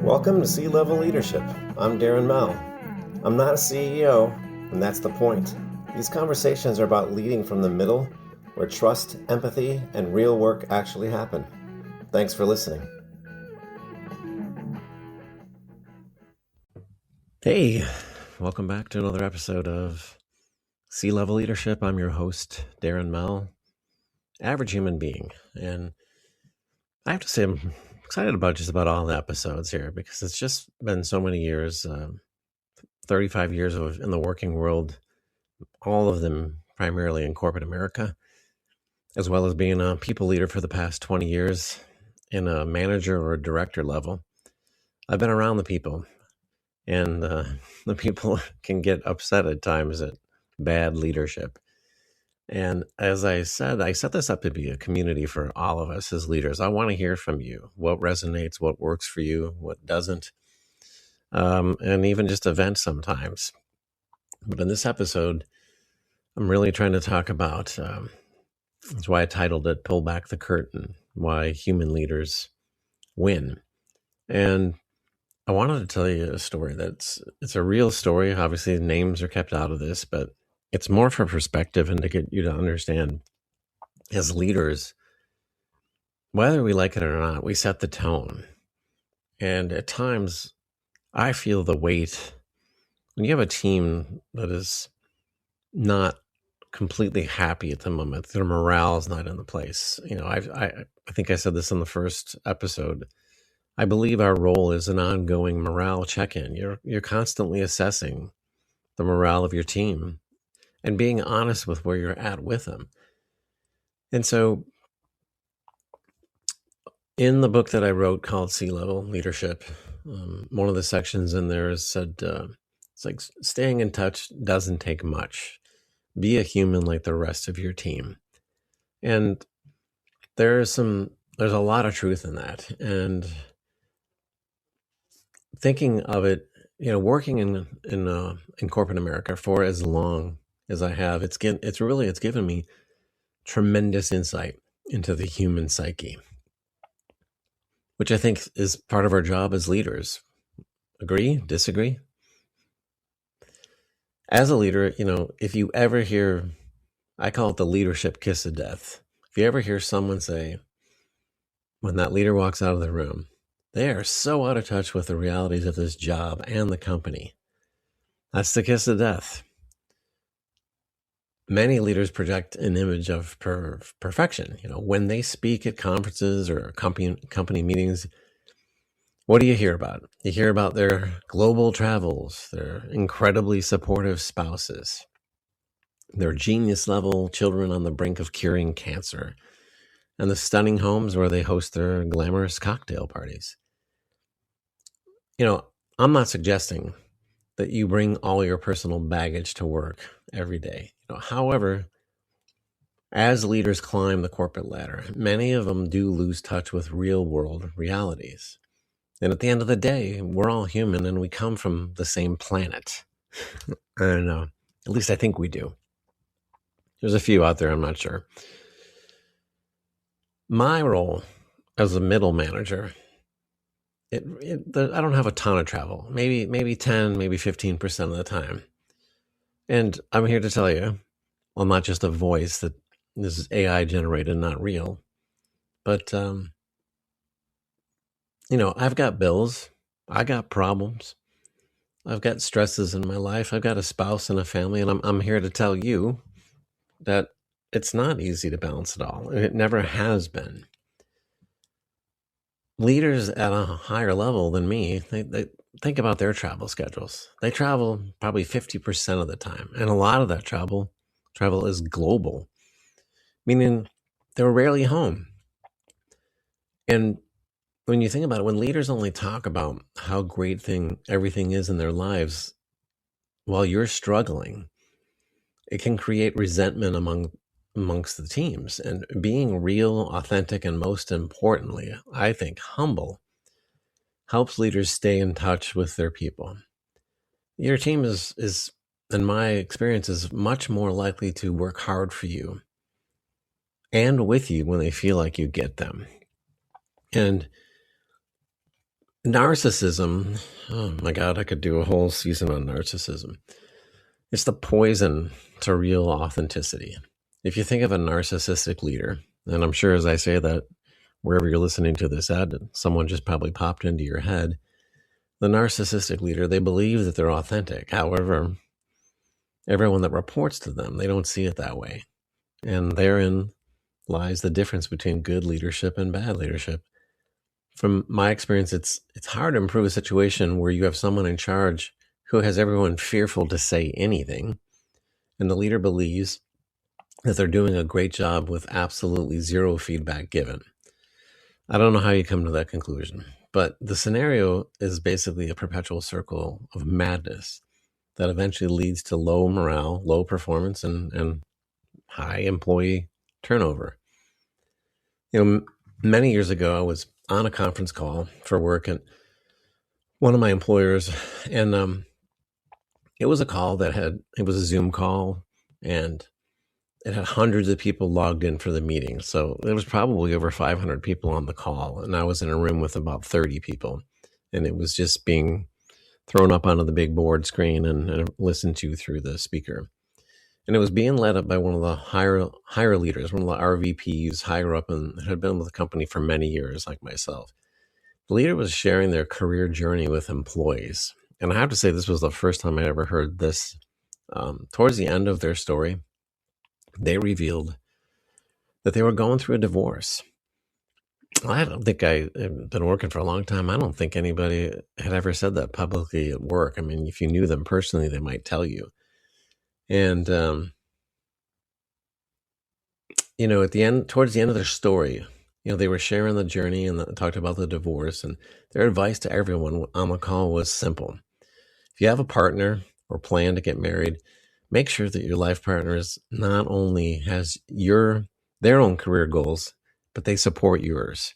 Welcome to C-Level Leadership. I'm Darren Mel. I'm not a CEO, and that's the point. These conversations are about leading from the middle, where trust, empathy, and real work actually happen. Thanks for listening. Hey, welcome back to another episode of C-Level Leadership. I'm your host, Darren Mel, average human being. And I have to say I'm excited about just about all the episodes here because it's just been so many years, 35 years in the working world, all of them primarily in corporate America, as well as being a people leader for the past 20 years in a manager or a director level. I've been around the people, and the people can get upset at times at bad leadership. And as I said, I set this up to be a community for all of us as leaders. I want to hear from you. What resonates, what works for you, what doesn't, and even just events sometimes. But in this episode, I'm really trying to talk about, that's why I titled it, Pull Back the Curtain, Why Human Leaders Win. And I wanted to tell you a story it's a real story. Obviously, names are kept out of this, but it's more for perspective and to get you to understand as leaders, whether we like it or not, we set the tone. And at times, I feel the weight. When you have a team that is not completely happy at the moment, their morale is not in the place. You know, I think I said this in the first episode. I believe our role is an ongoing morale check-in. You're constantly assessing the morale of your team and being honest with where you're at with them. And so in the book that I wrote called C-Level Leadership, one of the sections in there is said, it's like staying in touch doesn't take much. Be a human like the rest of your team. And there's a lot of truth in that. And thinking of it, you know, working in corporate America for as long as I have, it's given me tremendous insight into the human psyche, which I think is part of our job as leaders. Agree? Disagree? As a leader, you know, if you ever hear, I call it the leadership kiss of death. If you ever hear someone say, when that leader walks out of the room, they are so out of touch with the realities of this job and the company, that's the kiss of death. Many leaders project an image of perfection. You know, when they speak at conferences or company meetings, what do you hear about? You hear about their global travels, their incredibly supportive spouses, their genius-level children on the brink of curing cancer, and the stunning homes where they host their glamorous cocktail parties. You know, I'm not suggesting that you bring all your personal baggage to work every day. You know, however, as leaders climb the corporate ladder, many of them do lose touch with real-world realities. And at the end of the day, we're all human and we come from the same planet. And at least I think we do. There's a few out there, I'm not sure. My role as a middle manager, I don't have a ton of travel, maybe 10, maybe 15% of the time. And I'm here to tell you, well, not just a voice that this is AI generated, not real, but, you know, I've got bills, I got problems, I've got stresses in my life, I've got a spouse and a family, and I'm here to tell you that it's not easy to balance it all. It never has been. Leaders at a higher level than me, they think about their travel schedules. They travel probably 50% of the time. And a lot of that travel is global, meaning they're rarely home. And when you think about it, when leaders only talk about how great everything is in their lives while you're struggling, it can create resentment amongst the teams. And being real, authentic, and most importantly, I think humble, helps leaders stay in touch with their people. Your team is in my experience, is much more likely to work hard for you and with you when they feel like you get them. And Narcissism, oh my God, I could do a whole season on narcissism. It's the poison to real authenticity. If you think of a narcissistic leader, and I'm sure as I say that, wherever you're listening to this ad, someone just probably popped into your head. The narcissistic leader, they believe that they're authentic. However, everyone that reports to them, they don't see it that way. And therein lies the difference between good leadership and bad leadership. From my experience, it's hard to improve a situation where you have someone in charge who has everyone fearful to say anything, and the leader believes that they're doing a great job with absolutely zero feedback given. I don't know how you come to that conclusion, but the scenario is basically a perpetual circle of madness that eventually leads to low morale, low performance, and high employee turnover. Many years ago, I was on a conference call for work at one of my employers, and it was a call it was a Zoom call, and it had hundreds of people logged in for the meeting. So there was probably over 500 people on the call, and I was in a room with about 30 people, and it was just being thrown up onto the big board screen and listened to through the speaker. And it was being led up by one of the higher leaders, one of the RVPs higher up, and had been with the company for many years, like myself. The leader was sharing their career journey with employees. And I have to say, this was the first time I ever heard this. Towards the end of their story, they revealed that they were going through a divorce. I don't think I've been working for a long time. I don't think anybody had ever said that publicly at work. I mean, if you knew them personally, they might tell you. And, at the end, towards the end of their story, they were sharing the journey and talked about the divorce, and their advice to everyone on the call was simple. If you have a partner or plan to get married, make sure that your life partners not only has their own career goals, but they support yours.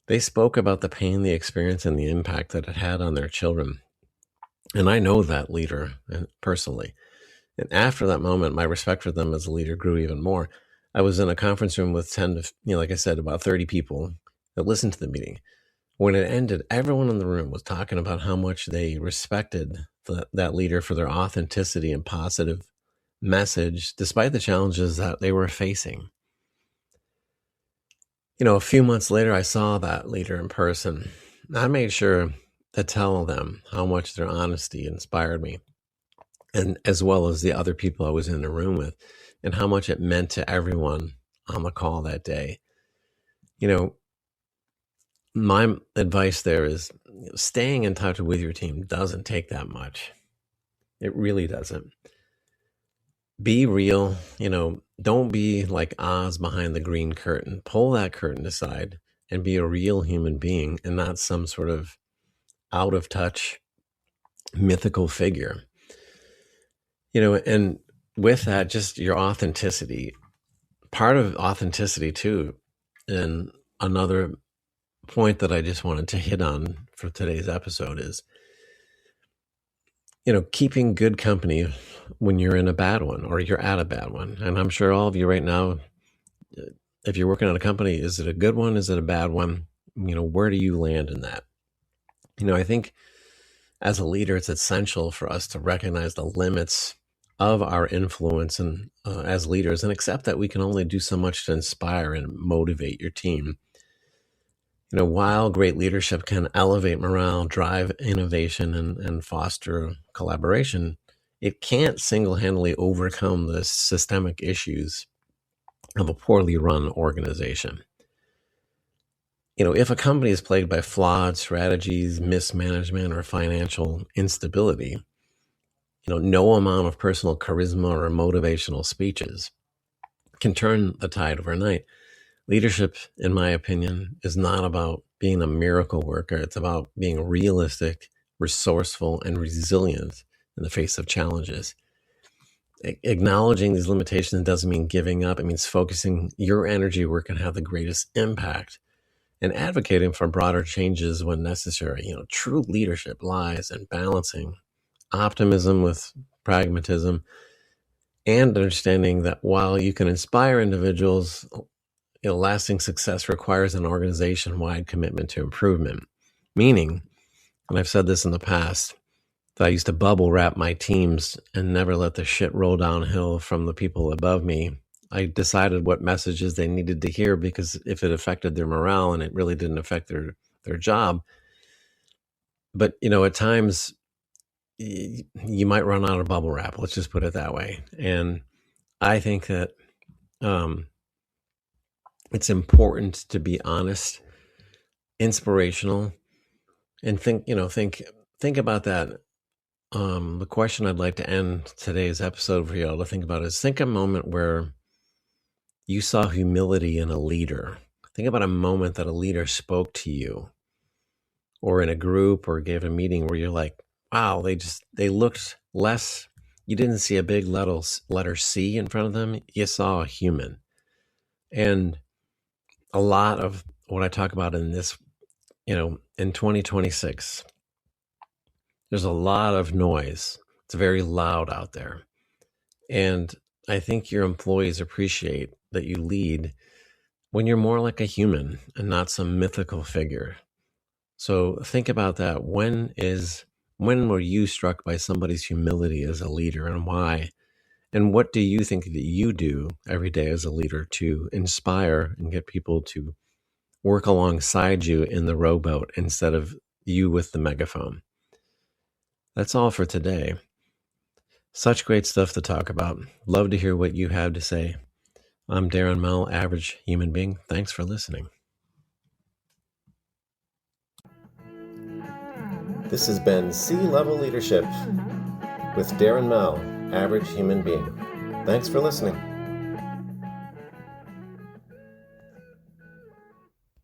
They spoke about the pain they experienced and the impact that it had on their children. And I know that leader personally. And after that moment, my respect for them as a leader grew even more. I was in a conference room with 10 to, like I said, about 30 people that listened to the meeting. When it ended, everyone in the room was talking about how much they respected that leader for their authenticity and positive message, despite the challenges that they were facing. A few months later, I saw that leader in person. I made sure to tell them how much their honesty inspired me, and as well as the other people I was in the room with, and how much it meant to everyone on the call that day. My advice there is staying in touch with your team doesn't take that much. It really doesn't. Be real, don't be like Oz behind the green curtain. Pull that curtain aside and be a real human being and not some sort of out of touch mythical figure. And with that, just your authenticity. Part of authenticity too, and another point that I just wanted to hit on for today's episode is, keeping good company when you're in a bad one or you're at a bad one. And I'm sure all of you right now, if you're working on a company, is it a good one? Is it a bad one? Where do you land in that? I think as a leader, it's essential for us to recognize the limits of our influence and as leaders, and accept that we can only do so much to inspire and motivate your team. While great leadership can elevate morale, drive innovation, and foster collaboration, it can't single-handedly overcome the systemic issues of a poorly run organization. If a company is plagued by flawed strategies, mismanagement, or financial instability, no amount of personal charisma or motivational speeches can turn the tide overnight. Leadership, in my opinion, is not about being a miracle worker. It's about being realistic, resourceful, and resilient in the face of challenges. Acknowledging these limitations doesn't mean giving up. It means focusing your energy where it can have the greatest impact and advocating for broader changes when necessary. True leadership lies in balancing optimism with pragmatism and understanding that while you can inspire individuals, lasting success requires an organization-wide commitment to improvement. Meaning, and I've said this in the past, that I used to bubble wrap my teams and never let the shit roll downhill from the people above me. I decided what messages they needed to hear, because if it affected their morale, and it really didn't affect their job. But, at times you might run out of bubble wrap. Let's just put it that way. And I think that it's important to be honest, inspirational, and think about that. The question I'd like to end today's episode for you all to think about is, think a moment where you saw humility in a leader. Think about a moment that a leader spoke to you, or in a group, or gave a meeting, where you're like, wow, they looked less. You didn't see a big letter C in front of them. You saw a human. And a lot of what I talk about in this, in 2026, there's a lot of noise. It's very loud out there. And I think your employees appreciate that you lead when you're more like a human and not some mythical figure. So think about that. When were you struck by somebody's humility as a leader, and why? And what do you think that you do every day as a leader to inspire and get people to work alongside you in the rowboat instead of you with the megaphone? That's all for today. Such great stuff to talk about. Love to hear what you have to say. I'm Darren Mell, average human being. Thanks for listening. This has been C-Level Leadership with Darren Mell, average human being. Thanks for listening.